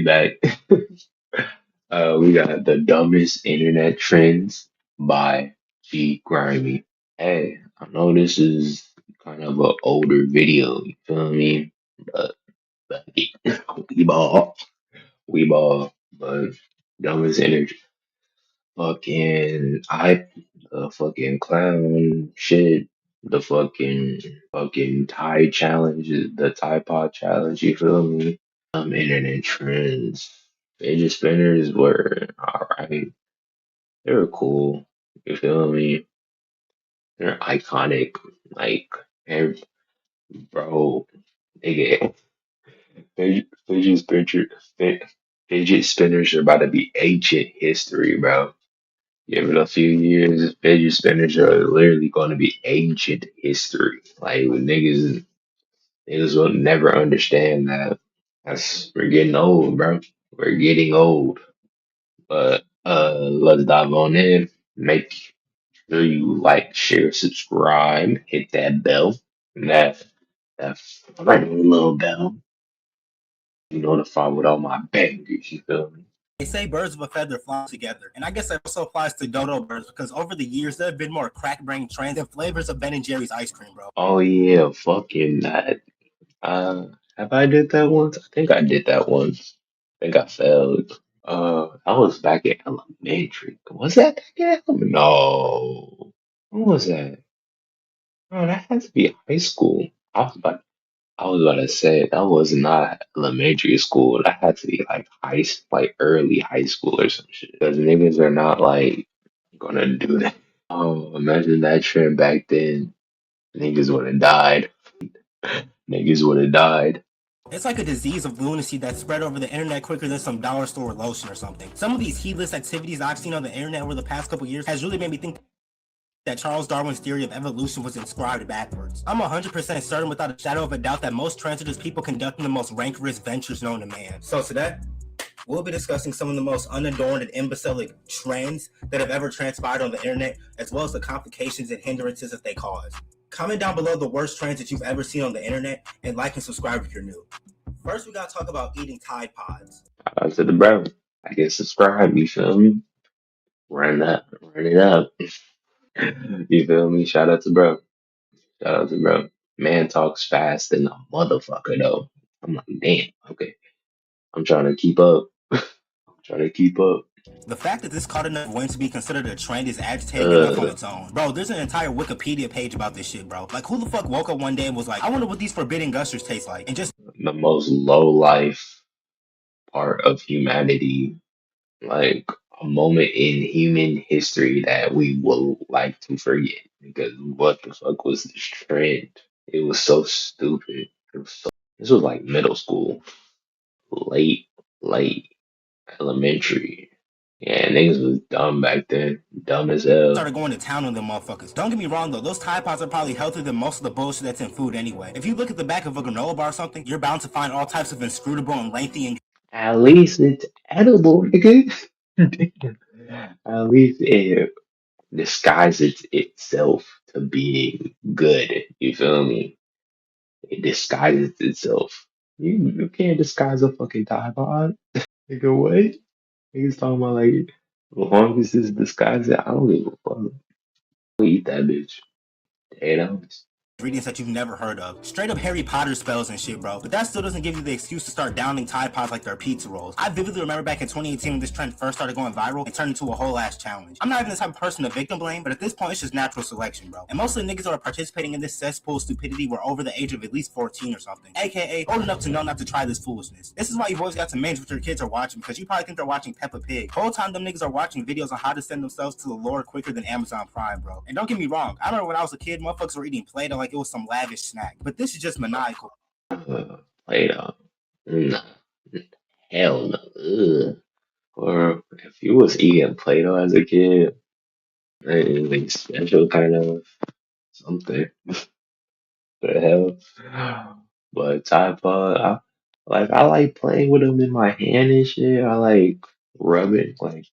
back. We got the dumbest internet trends by G Grimy. Hey, I know this is kind of an older video, you feel me? But we ball, we ball. But dumbest internet, the fucking clown shit, the fucking Tide challenge, the Tide Pod challenge, you feel me? Internet trends. Fidget spinners were alright. They were cool. You feel me? They're iconic. Like, every, bro, nigga, fidget spinner, fidget spinners are about to be ancient history, bro. Give it a few years, fidget spinners are literally going to be ancient history. Like, niggas will never understand that. We're getting old, bro. We're getting old. But let's dive on in. Make sure you like, share, subscribe, hit that bell, and that friendly little bell. You notified with all my bangers. You feel me? They say birds of a feather fly together, and I guess that also applies to dodo birds because over the years there have been more crack brain trends and flavors of Ben and Jerry's ice cream, bro. Oh yeah, fucking that. Have I did that once? I think I did that once. I think I failed. I was back in elementary. Was that back in No. What was that? Oh, that had to be high school. I was about to say that was not elementary school. That had to be like like early high school or some shit. Because niggas are not like gonna do that. Oh, imagine that trend back then. Niggas would have died. Niggas would have died. It's like a disease of lunacy that spread over the internet quicker than some dollar store lotion or something. Some of these heedless activities I've seen on the internet over the past couple years has really made me think that Charles Darwin's theory of evolution was inscribed backwards. I'm 100% certain without a shadow of a doubt that most trends are just people conducting the most rancorous ventures known to man. So today, we'll be discussing some of the most unadorned and imbecilic trends that have ever transpired on the internet, as well as the complications and hindrances that they cause. Comment down below the worst trends that you've ever seen on the internet, and like and subscribe if you're new. First, we gotta talk about eating Tide Pods. Shout out to the bro. I can subscribe, you feel me? Run it up. You feel me? Shout out to bro. Shout out to bro. Man talks fast than a motherfucker though. I'm like, damn, okay. I'm trying to keep up. I'm trying to keep up. The fact that this caught enough wind to be considered a trend is agitating enough on Uh, its own. Bro, there's an entire Wikipedia page about this shit, bro. Like, who the fuck woke up one day and was like, I wonder what these forbidden gushers taste like, and just the most low life part of humanity, like a moment in human history that we will like to forget. Because what the fuck was this trend? It was so stupid. This was like middle school, late, late elementary. Yeah, niggas was dumb back then. Dumb as hell. started going to town on them motherfuckers. Don't get me wrong though, those Tide Pods are probably healthier than most of the bullshit that's in food anyway. If you look at the back of a granola bar or something, you're bound to find all types of inscrutable and lengthy and At least it's edible, nigga. At least it disguises itself to being good. You feel me? It disguises itself. You can't disguise a fucking Tide Pod. Nigga, what? Niggas talking about like, as long as it's disguised, I don't give a fuck. I'll eat that bitch. $8. ingredients that you've never heard of. Straight up Harry Potter spells and shit, bro. But that still doesn't give you the excuse to start downing Tide Pods like they're pizza rolls. I vividly remember back in 2018 when this trend first started going viral and turned into a whole ass challenge. I'm not even the type of person to victim blame, but at this point it's just natural selection, bro. And most of the niggas that are participating in this cesspool of stupidity were over the age of at least 14 or something. AKA old enough to know not to try this foolishness. This is why you've always got to manage what your kids are watching, because you probably think they're watching Peppa Pig. The whole time them niggas are watching videos on how to send themselves to the Lord quicker than Amazon Prime, bro. And don't get me wrong, I remember when I was a kid, motherfuckers were eating Play-Doh like it was some lavish snack. But this is just maniacal. Play-Doh. Nah. Hell no. Ugh. Or if you was eating Play-Doh as a kid, anything special kind of something. The hell. But Tide Pod, I like playing with them in my hand and shit. I like rubbing like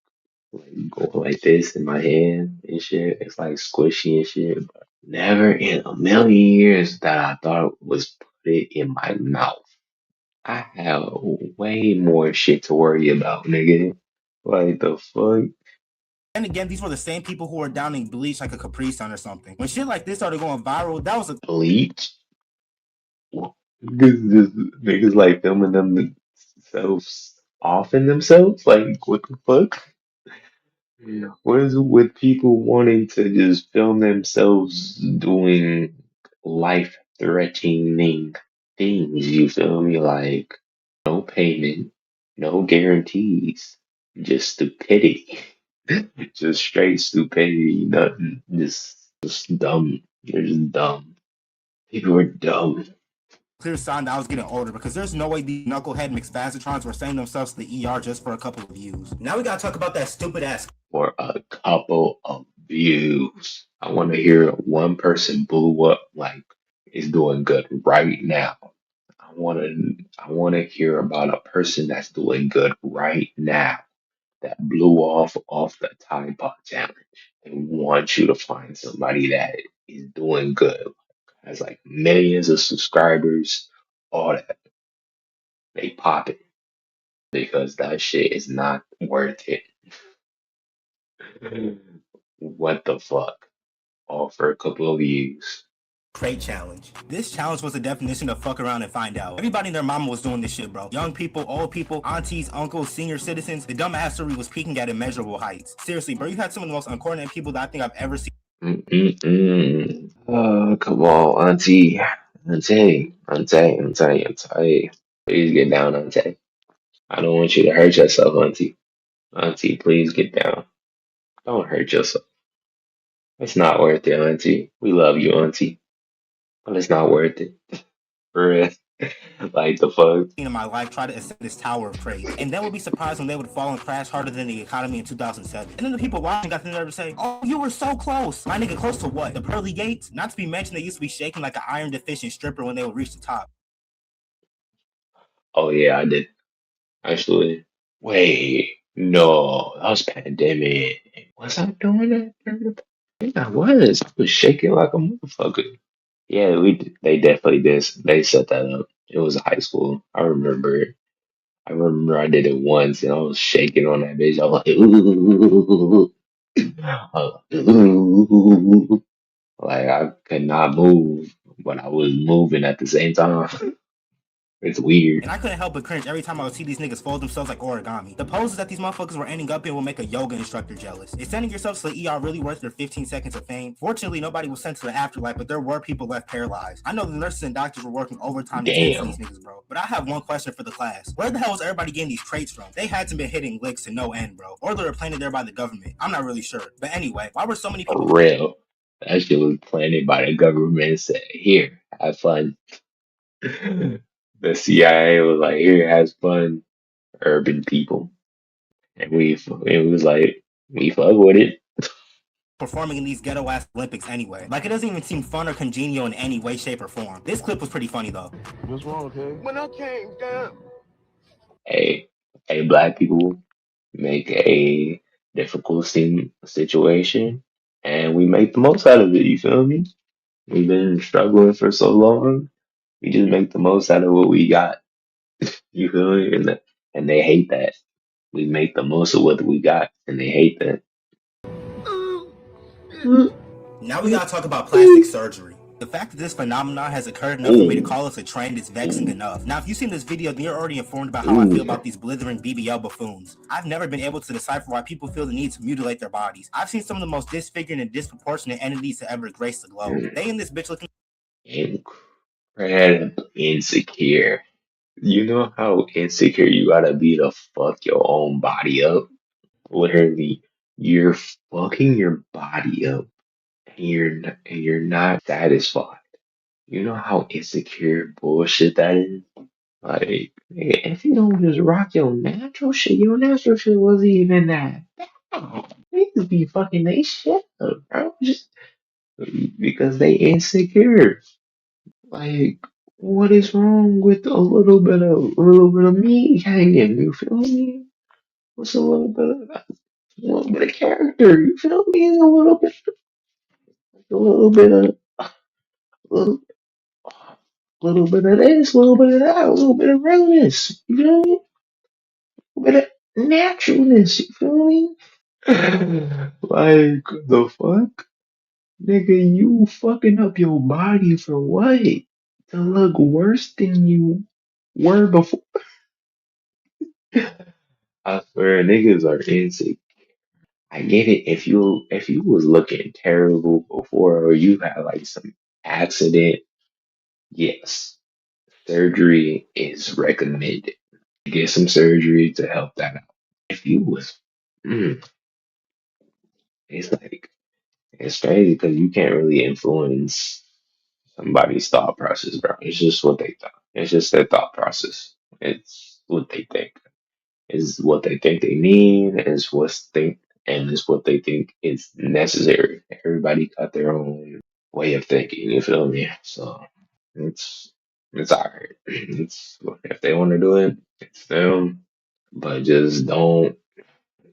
going like this in my hand and shit. It's like squishy and shit. But never in a million years that I thought was put it in my mouth. I have way more shit to worry about, nigga. Like the fuck? And again, these were the same people who were downing bleach like a Capri Sun or something. When shit like this started going viral, that was a Bleach? Niggas like filming themselves off in themselves? Like, what the fuck? What is it with people wanting to just film themselves doing life-threatening things? You feel me? Like, no payment, no guarantees, just stupidity. Just straight stupidity, nothing. Just dumb. They're just dumb. People are dumb. clear sign that I was getting older because there's no way these knucklehead McSpazatrons were sending themselves to the ER just for a couple of views. Now we gotta talk about that stupid ass For a couple of views. I want to hear one person blew up like is doing good right now. I want to hear about a person that's doing good right now that blew off the Tide Pod challenge. And want you to find somebody that is doing good, has like millions of subscribers, all that. They pop it because that shit is not worth it. What the fuck? All for a couple of views. crate challenge. This challenge was the definition of fuck around and find out. Everybody and their mama was doing this shit, bro. Young people, old people, aunties, uncles, senior citizens. The dumb assery was peaking at immeasurable heights. Seriously, bro, you had some of the most uncoordinated people that I think I've ever seen. Mm-mm-mm. Oh, come on, Auntie. Auntie. Please get down, Auntie. I don't want you to hurt yourself, Auntie. Auntie, please get down. Don't hurt yourself. It's not worth it, Auntie. We love you, Auntie. But it's not worth it. For real. Like the fuck? In my life try to ascend this tower of trade, and then would be surprised when they would fall and crash harder than the economy in 2007. And then the people watching got the nerve to say, "Oh, you were so close." My nigga, close to what? The pearly gates? Not to be mentioned, they used to be shaking like an iron deficient stripper when they would reach the top. Oh yeah, I did. Actually. Wait. No, that was pandemic. Was I doing that during the pandemic? I was. I was shaking like a motherfucker. Yeah, they definitely did. They set that up. It was high school. I remember. I remember I did it once and I was shaking on that bitch. I was like, ooh, ooh. Like I could not move, but I was moving at the same time. It's weird. And I couldn't help but cringe every time I would see these niggas fold themselves like origami. The poses that these motherfuckers were ending up in will make a yoga instructor jealous. Is sending yourself to the ER really worth their 15 seconds of fame? Fortunately, nobody was sent to the afterlife, but there were people left paralyzed. I know the nurses and doctors were working overtime to tend to these Damn. niggas, bro. But I have one question for the class. Where the hell was everybody getting these traits from? They had to be hitting licks to no end, bro. Or they were planted there by the government. I'm not really sure. But anyway, why were so many For people real. That shit was planted by the government and said, here, have fun. The CIA was like, here, have fun, urban people. And it was like, we fuck with it. performing in these ghetto ass Olympics anyway? Like, it doesn't even seem fun or congenial in any way, shape, or form. This clip was pretty funny though. What's wrong, okay? When I came down. Hey, hey, black people make a difficult situation and we make the most out of it. You feel me? We've been struggling for so long. We just make the most out of what we got. You feel me? And they hate that. We make the most of what we got, and they hate that. Now we gotta talk about plastic surgery. The fact that this phenomenon has occurred enough for me to Ooh, call this a trend is vexing ooh, enough. Now, if you've seen this video, then you're already informed about how I feel ooh. about these blithering BBL buffoons. I've never been able to decipher why people feel the need to mutilate their bodies. I've seen some of the most disfigured and disproportionate entities to ever grace the globe. They and this bitch looking Incredibly insecure. You know how insecure you gotta be to fuck your own body up? Literally, you're fucking your body up, and you're not satisfied. You know how insecure bullshit that is? Like, if you don't just rock your natural shit wasn't even that. Oh, niggas be fucking they shit up, bro. Just because they insecure. Like, what is wrong with a little bit of me hanging? You feel me? What's a little bit of character? You feel me? A little bit of, a little, A little bit of this, a little bit of that, a little bit of realness. You feel me? A little bit of naturalness. You feel me? Like the fuck, nigga, you fucking up your body for what? To look worse than you were before. I swear, niggas are insane. I get it. If you was looking terrible before, or you had like some accident, yes, surgery is recommended. Get some surgery to help that out. If you was, mm, it's like it's crazy because you can't really influence somebody's thought process, bro. It's just what they thought. It's just their thought process. It's what they think. Is what they think they need, is what they think is necessary. Everybody got their own way of thinking, you feel me? So it's it's alright. It's if they want to do it, it's them. But just don't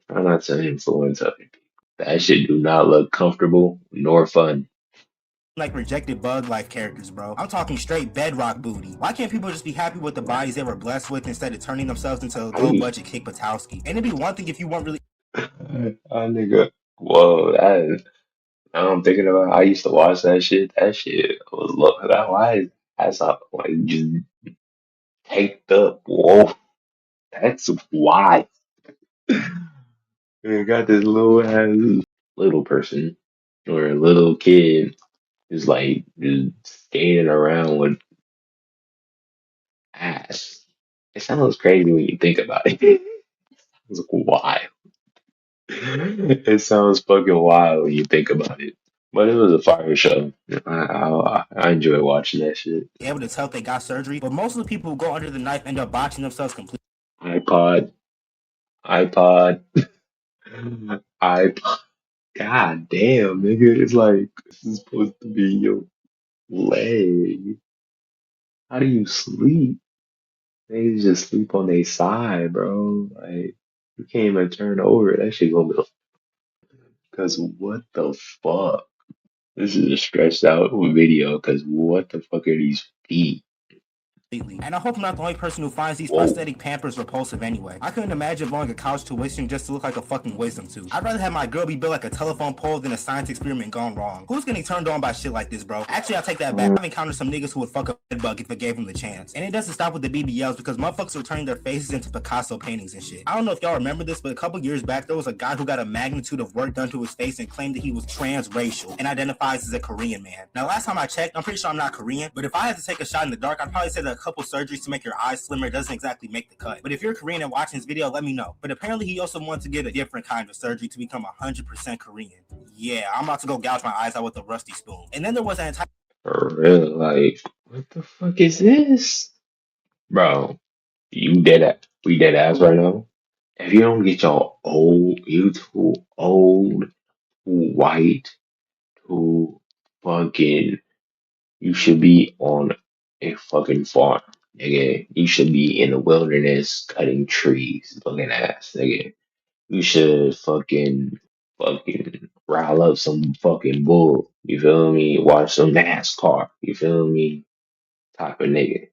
try not to influence other people. That shit do not look comfortable nor fun. like rejected bug life characters, bro. I'm talking straight bedrock booty. Why can't people just be happy with the bodies they were blessed with instead of turning themselves into How low you budget Kick Patowski? And it'd be one thing if you weren't really nigga. Whoa, that now I'm thinking about I used to watch that shit. That shit was look that why is that's not like just taped up. Whoa, that's why. You got this little ass little person or a little kid just like just skating around with ass. It sounds crazy when you think about it. It's wild. It sounds fucking wild when you think about it. But it was a fire show. I enjoy watching that shit. able to tell if they got surgery, but most of the people who go under the knife end up botching themselves completely. iPod, iPod, iPod. God damn, nigga. It's like this is supposed to be your leg. How do you sleep? They just sleep on their side, bro. Like you can't even turn over. That shit gonna be because what the fuck? This is a stretched out video because what the fuck are these feet? And I hope I'm not the only person who finds these Whoa. prosthetic pampers repulsive anyway. I couldn't imagine blowing a couch tuition just to look like a fucking wisdom tooth. I'd rather have my girl be built like a telephone pole than a science experiment gone wrong. Who's getting turned on by shit like this, bro? Actually, I'll take that back. I've encountered some niggas who would fuck a bedbug if it gave them the chance. And it doesn't stop with the BBLs because motherfuckers are turning their faces into Picasso paintings and shit. I don't know if y'all remember this, but a couple years back, there was a guy who got a magnitude of work done to his face and claimed that he was transracial and identifies as a Korean man. Now, last time I checked, I'm pretty sure I'm not Korean, but if I had to take a shot in the dark, I'd probably say that a couple surgeries to make your eyes slimmer doesn't exactly make the cut. But if you're Korean and watching this video, let me know. But apparently he also wants to get a different kind of surgery to become 100% Korean. Yeah, I'm about to go gouge my eyes out with a rusty spoon. And then there was an entire For real, like, what the fuck is this? Bro, you dead ass. We dead ass right now. If you don't get your old, you too old, too white, too fucking, you should be on a fucking farm, nigga. You should be in the wilderness cutting trees, looking ass, nigga. You should fucking rile up some fucking bull. You feel me? Watch some NASCAR. You feel me? Type of nigga.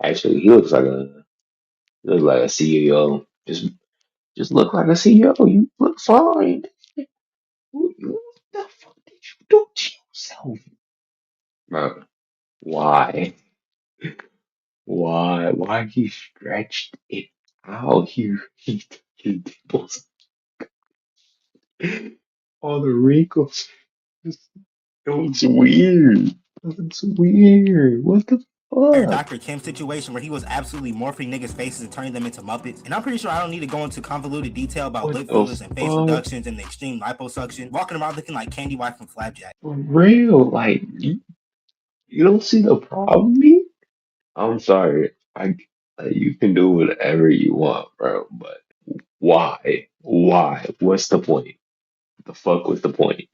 Actually, he looks like a CEO. Just look like a CEO. You look fine. What the fuck did you do to yourself, bro? Why? Why he stretched it out here? He took his nipples, all the wrinkles. It looks weird. It looks weird. What the fuck? Dr. Kim situation where he was absolutely morphing niggas' faces and turning them into Muppets. And I'm pretty sure I don't need to go into convoluted detail about What lip the fillers and face fuck? reductions and the extreme liposuction, walking around looking like Candy White from Flapjack. For real? Like you don't see the problem? Me? I'm sorry. You can do whatever you want, bro. But why? Why? What's the point? The fuck was the point?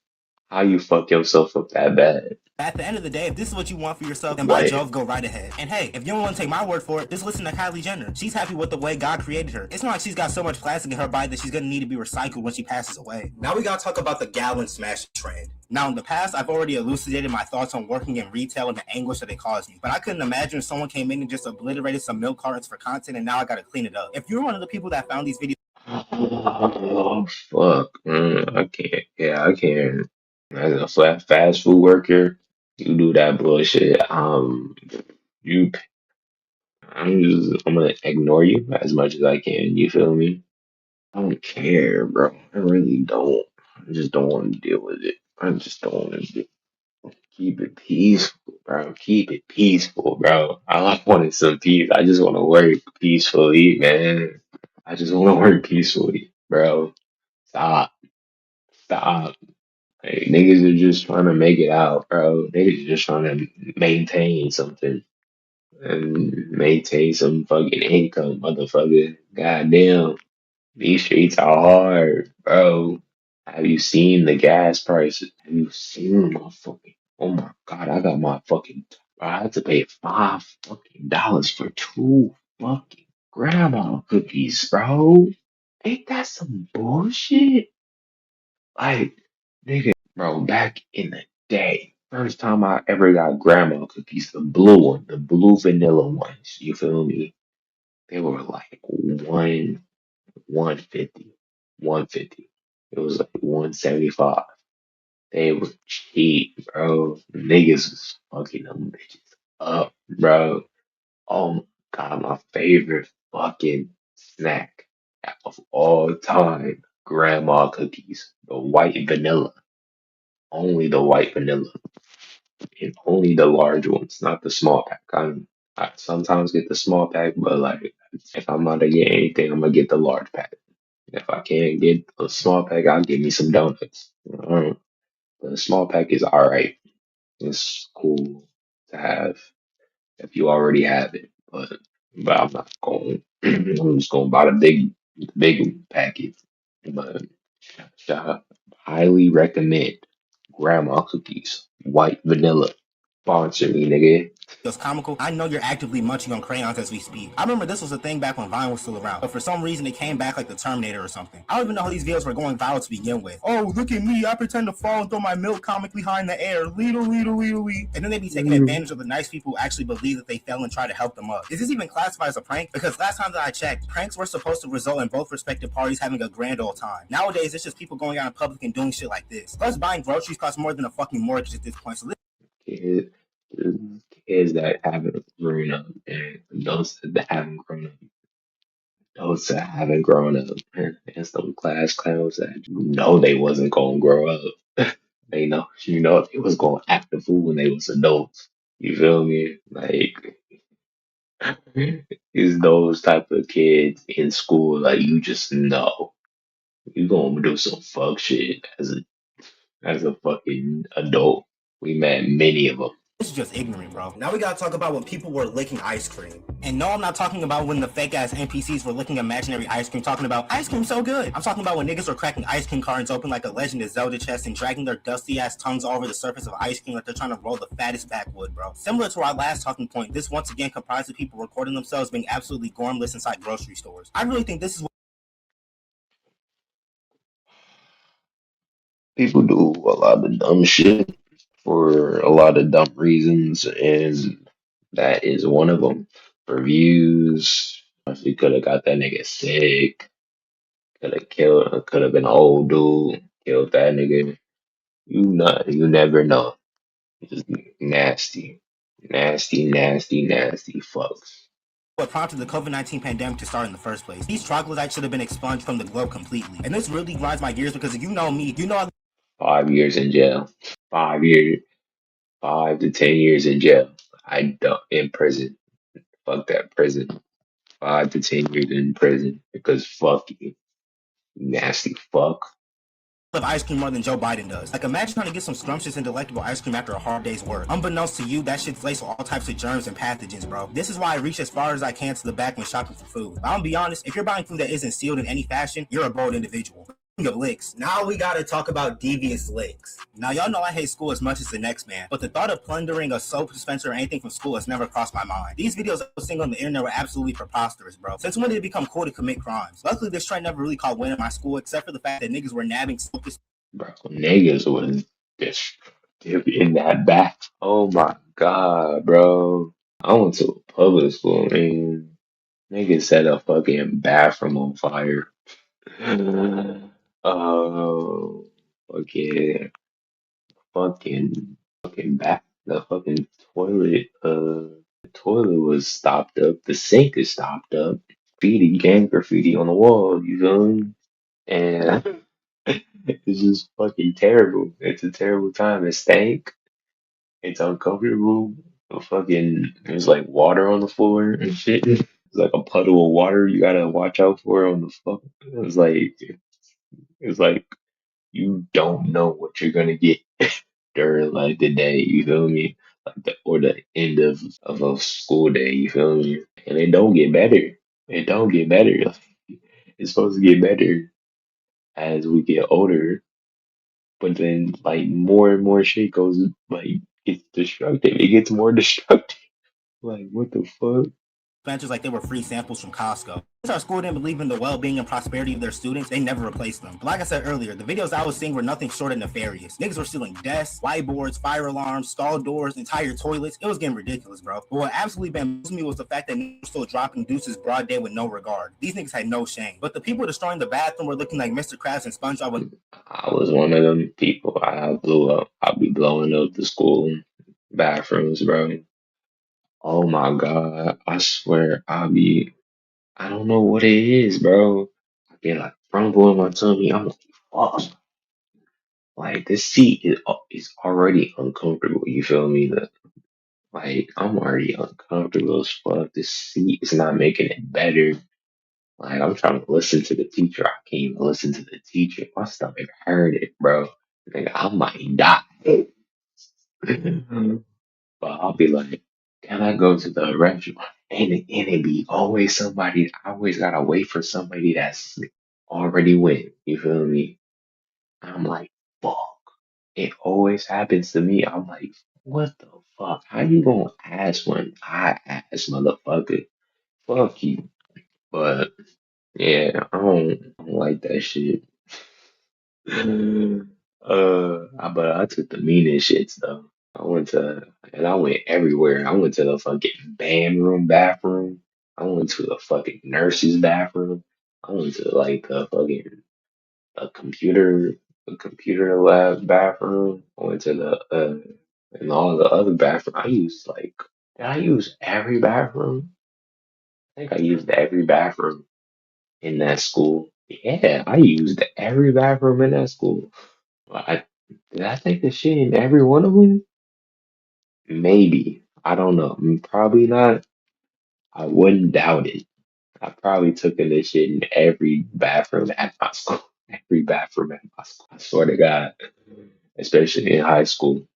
How you fuck yourself up that bad? At the end of the day, if this is what you want for yourself, then by Like, Jove, go right ahead. And hey, if you don't want to take my word for it, just listen to Kylie Jenner. She's happy with the way God created her. It's not like she's got so much plastic in her body that she's gonna need to be recycled when she passes away. Now we gotta talk about the gallon smash trend. Now, in the past, I've already elucidated my thoughts on working in retail and the anguish that it caused me. But I couldn't imagine if someone came in and just obliterated some milk cartons for content and now I gotta clean it up. If you're one of the people that found these videos Oh fuck, I can't. Yeah, I can't. As a fast food worker, you do that bullshit. You, I'm gonna ignore you as much as I can. You feel me? I don't care, bro. I really don't. I just don't want to deal with it. I just don't want to keep it peaceful, bro. Keep it peaceful, bro. I wanted some peace. I just want to work peacefully, man. I just want to work peacefully, bro. Stop. Stop. Hey, niggas are just trying to make it out, bro. Niggas are just trying to maintain something and maintain some fucking income, motherfucker. Goddamn. These streets are hard, bro. Have you seen the gas prices? Have you seen my fucking? Oh my god, I got my fucking. I had to pay $5 for two fucking grandma cookies, bro. Ain't that some bullshit? Like, nigga, bro, back in the day, first time I ever got grandma cookies, the blue one, the blue vanilla ones. You feel me? They were like 150, 150. It was like 175. They were cheap, bro. Niggas was fucking them bitches up, bro. Oh my god, my favorite fucking snack of all time. Grandma cookies. The white vanilla. Only the white vanilla. And only the large ones, not the small pack. I sometimes get the small pack, but like if I'm not gonna get anything, I'm gonna get the large pack. If I can't get a small pack, I'll give me some donuts. The small pack is alright. It's cool to have if you already have it, but I'm not going. I'm just going to buy the big packet. But I highly recommend grandma cookies, white vanilla. Sponsor me, nigga. was comical. I know you're actively munching on crayons as we speak. I remember this was a thing back when Vine was still around, but for some reason it came back like the Terminator or something. I don't even know how these videos were going viral to begin with. Oh, look at me, I pretend to fall and throw my milk comically high in the air. Leedle, leedle, leedle, leedle. And then they be taking advantage of the nice people who actually believe that they fell and try to help them up. Is this even classified as a prank? Because last time that I checked, pranks were supposed to result in both respective parties having a grand old time. Nowadays, it's just people going out in public and doing shit like this. Plus, buying groceries costs more than a fucking mortgage at this point, so Kids, kids that haven't grown up and those that haven't grown up. Those that haven't grown up and some class clowns that know they wasn't gonna grow up. They know they was gonna act the fool when they was adults. You feel me? Like it's those type of kids in school like you just know you gonna do some fuck shit as a fucking adult. We met many of them. this is just ignorant, bro. Now we gotta talk about when people were licking ice cream. And no, I'm not talking about when the fake ass NPCs were licking imaginary ice cream, talking about ice cream so good. I'm talking about when niggas were cracking ice cream cartons open like a Legend of Zelda chest and dragging their dusty ass tongues all over the surface of ice cream like they're trying to roll the fattest backwood, bro. Similar to our last talking point, this once again comprised of people recording themselves being absolutely gormless inside grocery stores. I really think this is People do a lot of dumb shit for a lot of dumb reasons, and that is one of them. For views, you could have got that nigga sick. Could have killed. Could have been an old dude. Killed that nigga. You never know. Just nasty, nasty, nasty, nasty fucks. what prompted the COVID-19 pandemic to start in the first place. These troglodytes should have been expunged from the globe completely. And this really grinds my gears because you know me, you know I 5 years in jail. 5 years, 5 to 10 years in jail. I don't in prison. Fuck that prison. 5 to 10 years in prison because fuck you, nasty fuck. love ice cream more than Joe Biden does. Like, imagine trying to get some scrumptious and delectable ice cream after a hard day's work. Unbeknownst to you, that shit's laced with all types of germs and pathogens, bro. This is why I reach as far as I can to the back when shopping for food. But I'm gonna be honest, if you're buying food that isn't sealed in any fashion, you're a bold individual. Of licks. Now we gotta talk about devious licks. Now y'all know I hate school as much as the next man, but the thought of plundering a soap dispenser or anything from school has never crossed my mind. These videos I was seeing on the internet were absolutely preposterous, bro. Since when did it become cool to commit crimes? Luckily, this trend never really caught wind in my school, except for the fact that niggas were nabbing soap Bro, niggas was destructive in that back. Oh my God, bro. I went to a public school, man. Niggas set a fucking bathroom on fire. Oh, okay. Fucking back. The fucking toilet, the toilet was stopped up. The sink is stopped up. Graffiti, gang graffiti on the wall, you feel me? And it's just fucking terrible. It's a terrible time. It stank. It's uncomfortable. There's like water on the floor and shit. It's like a puddle of water you gotta watch out for on the fuck. It's like you don't know what you're gonna get during like the day. You feel me? Or the end of a school day. You feel me? And it don't get better. It don't get better. It's supposed to get better as we get older. But then like more and more shit goes like it's destructive. It gets more destructive. Like what the fuck? dispensers like they were free samples from Costco. Since our school didn't believe in the well-being and prosperity of their students, they never replaced them. But like I said earlier, the videos I was seeing were nothing short of nefarious. Niggas were stealing desks, whiteboards, fire alarms, stall doors, entire toilets. It was getting ridiculous, bro. But what absolutely bamboozled me was the fact that niggas were still dropping deuces broad day with no regard. These niggas had no shame. But the people destroying the bathroom were looking like Mr. Krabs and SpongeBob with I was one of them people. I blew up. I'll be blowing up the school bathrooms, bro. Oh my God. I swear I don't know what it is, bro. I get like rumble in my tummy. I'm like, fuck. Like this seat is already uncomfortable. You feel me? Like I'm already uncomfortable as fuck. This seat is not making it better. Like I'm trying to listen to the teacher. I can't even listen to the teacher. My stomach hurting, bro. Like I might die. But I'll be like, can I go to the restaurant? And it be always somebody. I always gotta wait for somebody that's already went. You feel me? I'm like, fuck. It always happens to me. I'm like, what the fuck? How you gonna ask when I ask, motherfucker? Fuck you. But yeah, I don't like that shit. But I took the meanest shits though. I went everywhere. I went to the fucking band room bathroom. I went to the fucking nurse's bathroom. I went to like a computer, a computer lab bathroom. I went to and all the other bathroom. Did I use every bathroom? I think I used every bathroom in that school. Yeah, I used every bathroom in that school. I did I take the shit in every one of them? Maybe. I don't know. Probably not. I wouldn't doubt it. I probably took in this shit in every bathroom at my school. Every bathroom at my school. I swear to God. Especially in high school.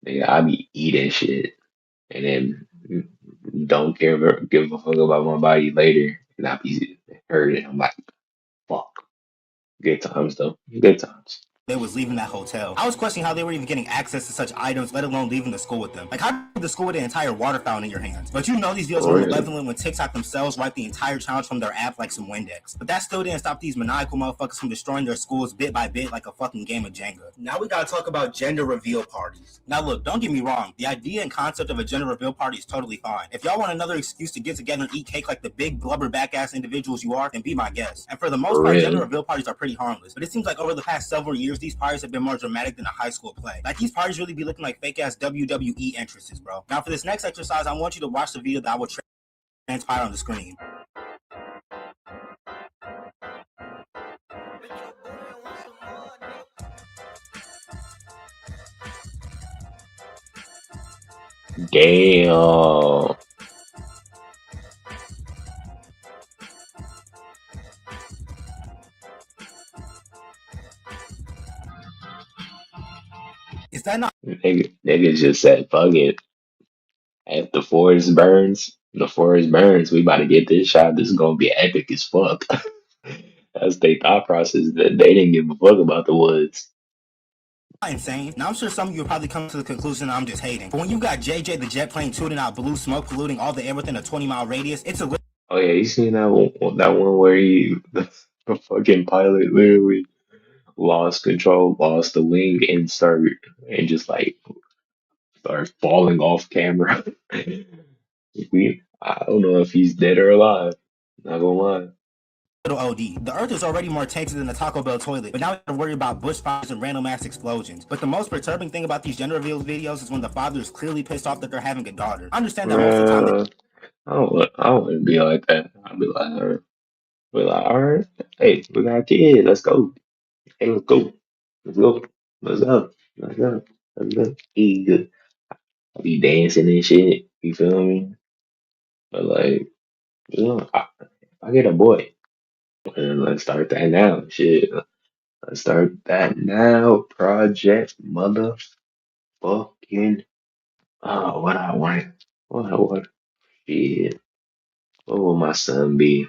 Nigga, I be eating shit and then don't give a fuck about my body later and I be hurting. I'm like, fuck. Good times though. Good times. they was leaving that hotel. I was questioning how they were even getting access to such items, let alone leaving the school with them. Like, how did the school with the entire water fountain in your hands? But you know these videos For were real. malevolent when TikTok themselves wiped the entire challenge from their app like some Windex. But that still didn't stop these maniacal motherfuckers from destroying their schools bit by bit like a fucking game of Jenga. Now we gotta talk about gender reveal parties. Now look, don't get me wrong. The idea and concept of a gender reveal party is totally fine. If y'all want another excuse to get together and eat cake like the big blubber back ass individuals you are, then be my guest. And for the most For part, gender real. reveal parties are pretty harmless. But it seems like over the past several years, these parties have been more dramatic than a high school play. Like these parties really be looking like fake ass WWE entrances, bro. Now for this next exercise, I want you to watch the video that I will transpire on the screen. Damn. Is that not Niggas just said, fuck it. If the forest burns, we about to get this shot. This is gonna be epic as fuck. That's their thought process that they didn't give a fuck about the woods. insane? Now I'm sure some of you will probably come to the conclusion I'm just hating. But when you got JJ the jet plane tooting out blue smoke polluting all the air within a 20-mile radius, it's a Oh yeah, you seen that one where the fucking pilot literally lost control, lost the wing, and just like start falling off camera. I don't know if he's dead or alive. Not gonna lie. little OD. The Earth is already more tainted than a Taco Bell toilet, but now we have to worry about bushfires and random mass explosions. But the most perturbing thing about these gender reveals videos is when the father is clearly pissed off that they're having a daughter. I understand that most of the time I don't want to be like that. I'll be like, all right, hey, we got a kid. Let's go. Hey, let's go. Let's go. Let's go. Let's go. Let's go. He good. I be dancing and shit. You feel me? But like, I get a boy. And let's start that now. Shit. Let's start that now. Project motherfucking. Oh, what I want. What I want. Shit. What will my son be?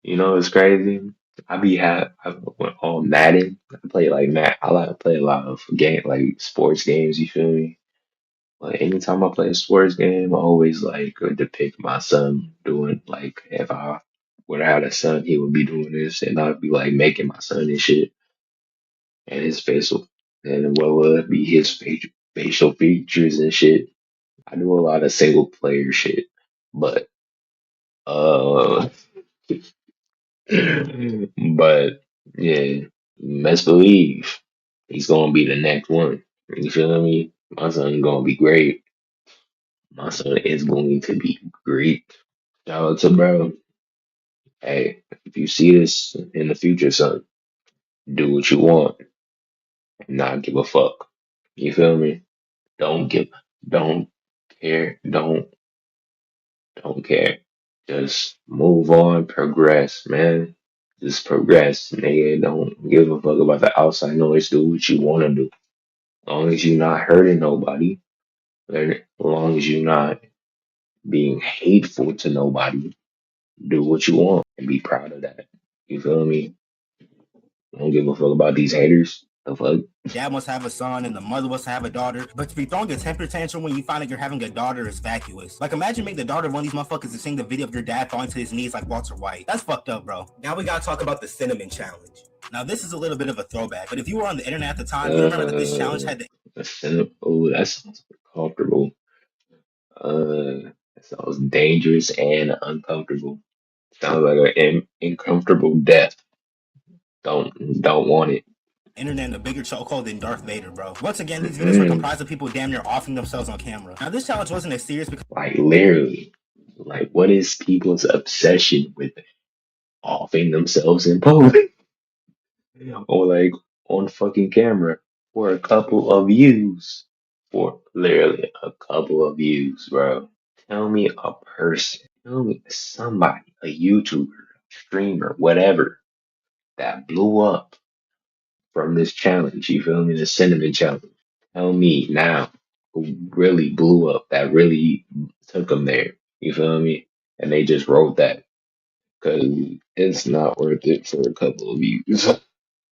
You know, it's crazy. I went on Madden. I play like I like to play a lot of like sports games. You feel me? Like anytime I play a sports game, I always like depict my son doing like if I would have had a son, he would be doing this, and I'd be like making my son and shit, and his facial, and what would be his facial features and shit. I do a lot of single player shit, but uh. But yeah, best believe he's gonna be the next one. You feel me? My son gonna be great. My son is going to be great. Shout out to bro. Hey, if you see this in the future, son, do what you want and not give a fuck. You feel me? Don't give, don't care, don't care. Just move on, progress, man. Just progress, nigga. Don't give a fuck about the outside noise. Do what you want to do. As long as you're not hurting nobody, as long as you're not being hateful to nobody, do what you want and be proud of that. You feel me? Don't give a fuck about these haters. The fuck? dad wants to have a son and the mother wants to have a daughter, but to be throwing a temper tantrum when you find out you're having a daughter is vacuous. Like imagine being the daughter of one of these motherfuckers and seeing the video of your dad falling to his knees like Walter White. That's fucked up, bro. Now we gotta talk about the cinnamon challenge. Now this is a little bit of a throwback, but if you were on the internet at the time, you remember that this challenge had the Oh, that sounds uncomfortable. That sounds dangerous and uncomfortable. Sounds like an uncomfortable death. Don't want it. internet in a bigger chokehold than Darth Vader, bro. Once again, these videos were comprised of people damn near offing themselves on camera. Now this challenge wasn't as serious because Like literally, like what is people's obsession with offing themselves in public or like on fucking camera for a couple of views? For literally a couple of views, bro. Tell me a person, tell me somebody, a YouTuber, streamer, whatever, that blew up from this challenge. You feel me? The cinnamon challenge. Tell me now who really blew up, that really took them there. You feel me? And they just wrote that because it's not worth it for a couple of views.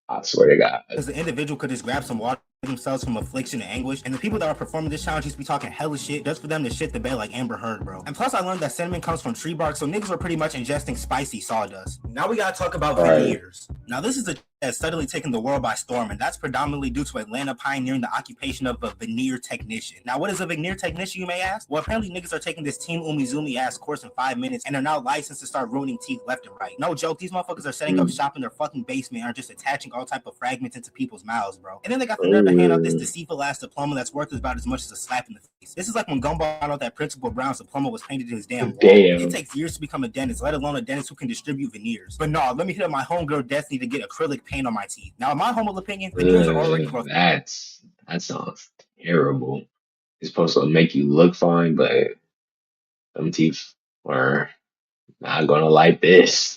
I swear to God. the individual could just grab some water themselves from affliction and anguish, and the people that are performing this challenge used to be talking hella shit just for them to shit the bed like Amber Heard, bro. And plus I learned that cinnamon comes from tree bark, so niggas were pretty much ingesting spicy sawdust. Now we gotta talk about Right. veneers. Now this is a that's suddenly taken the world by storm, and that's predominantly due to Atlanta pioneering the occupation of a veneer technician. Now what is a veneer technician, you may ask? Well, apparently niggas are taking this Team Umizoomi ass course in 5 minutes and are now licensed to start ruining teeth left and right. No joke, these motherfuckers are setting up shop in their fucking basement and are just attaching all type of fragments into people's mouths, bro. And then they got the nerve to hand out this deceitful ass diploma that's worth about as much as a slap in the face. This is like when Gumball found out that Principal Brown's diploma was painted in his damn wall. Damn. It takes years to become a dentist, let alone a dentist who can distribute veneers. But no, let me hit up my homegirl Destiny to get acrylic paint on my teeth. Now, in my humble opinion, veneers are already gross. That sounds terrible. It's supposed to make you look fine, but them teeth are not gonna like this.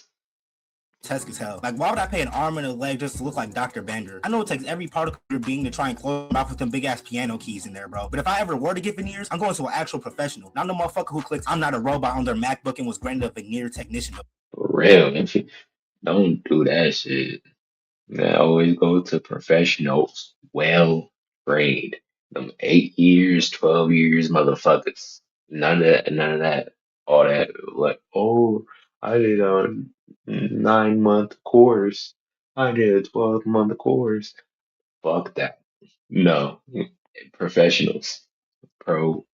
As hell. Like, why would I pay an arm and a leg just to look like Dr. Bender? I know it takes every particle of your being to try and close your mouth with them big ass piano keys in there, bro. But if I ever were to get veneers, I'm going to an actual professional. Not no motherfucker who clicks I'm not a robot on their MacBook and was granted a veneer technician. For real, if you don't do that shit. I always go to professionals, well trained. Them 8 years, 12 years, motherfuckers. None of that. All that like, oh, I did a 9 month course. I did a 12-month course. Fuck that. No. Professionals. Pro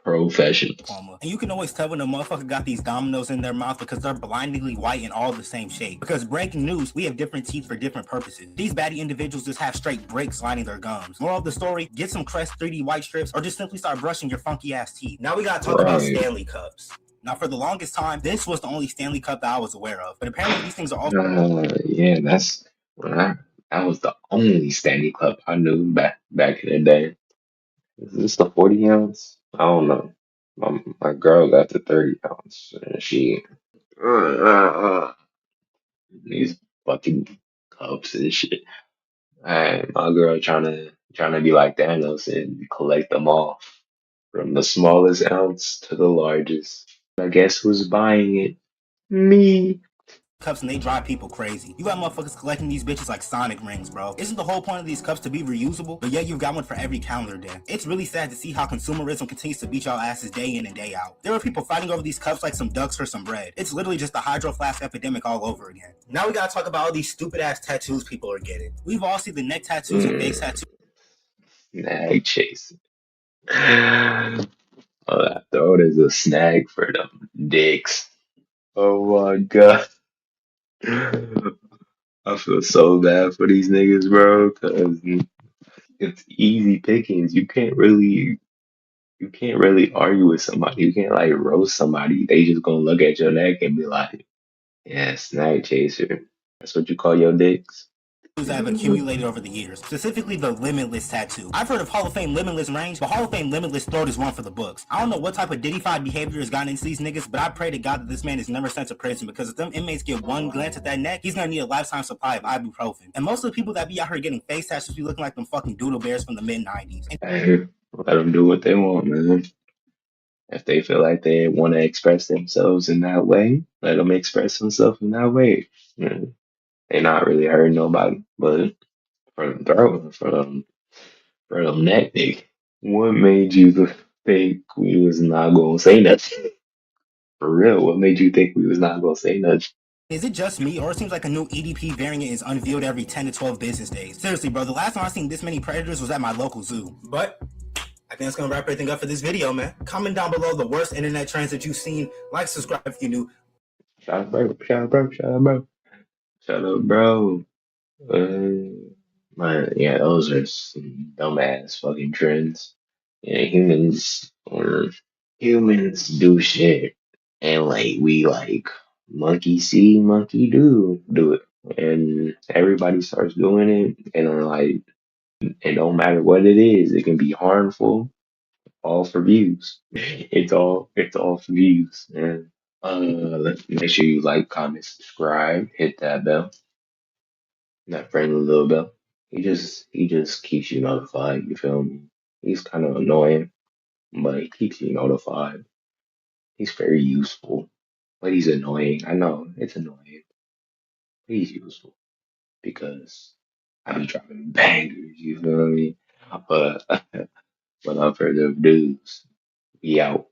professionals. And you can always tell when a motherfucker got these dominoes in their mouth because they're blindingly white and all the same shape. Because breaking news, we have different teeth for different purposes. These baddie individuals just have straight breaks lining their gums. Moral of the story, get some Crest 3D white strips or just simply start brushing your funky ass teeth. Now we gotta talk about Right. Stanley Cups. Now, for the longest time, this was the only Stanley Cup that I was aware of. But apparently, these things are also. Yeah, that's when that was the only Stanley Cup I knew back in the day. Is this the 40 ounce? I don't know. My girl got the 30 ounce, and uh, uh, these fucking cups and shit. And my girl trying to be like Thanos and collect them all from the smallest ounce to the largest. I guess who's buying it? Me. Cups and they drive people crazy. You got motherfuckers collecting these bitches like Sonic rings, bro. Isn't the whole point of these cups to be reusable? But yet you've got one for every calendar day. It's really sad to see how consumerism continues to beat y'all asses day in and day out. There are people fighting over these cups like some ducks for some bread. It's literally just the hydro flask epidemic all over again. Now we gotta talk about all these stupid ass tattoos people are getting. We've all seen the neck tattoos and face tattoos. Snag chasing. Oh, I throw it as a snag for them dicks. Oh my god. I feel so bad for these niggas, bro, because it's easy pickings. You can't really argue with somebody. You can't like roast somebody. They just gonna look at your neck and be like, yeah, snag chaser. That's what you call your dicks? That have accumulated over the years, specifically the Limitless tattoo. I've heard of Hall of Fame Limitless range, but Hall of Fame Limitless throat is one for the books. I don't know what type of diddy-fied behavior has gotten into these niggas, but I pray to God that this man is never sent to prison because if them inmates get one glance at that neck, he's gonna need a lifetime supply of ibuprofen. And most of the people that be out here getting face tattoos be looking like them fucking doodle bears from the mid-90s. Hey, let them do what they want, man. If they feel like they want to express themselves in that way, let them express themselves in that way. Yeah. They not really hurting nobody, but for them throat, for them neck, they, what made you think we was not gonna say nothing? For real, what made you think we was not gonna say nothing? Is it just me, or it seems like a new EDP variant is unveiled every 10 to 12 business days? Seriously, bro, the last time I seen this many predators was at my local zoo. But I think that's gonna wrap everything up for this video, man. Comment down below the worst internet trends that you've seen. Like, subscribe if you're new. Shout out, bro. Shout out, bro. Shout out, bro. Shout out, bro. Man, yeah, those are some dumbass fucking trends. Yeah, humans do shit, and like we like monkey see, monkey do it, and everybody starts doing it, and I'm like, it don't matter what it is, it can be harmful, all for views. It's all for views, man. Make sure you like, comment, subscribe, hit that bell, that friendly little bell. He just keeps you notified. You feel me? He's kind of annoying, but he keeps you notified. He's very useful, but he's annoying. I know it's annoying. But he's useful because I be dropping bangers. You feel me? But without further ado, we out.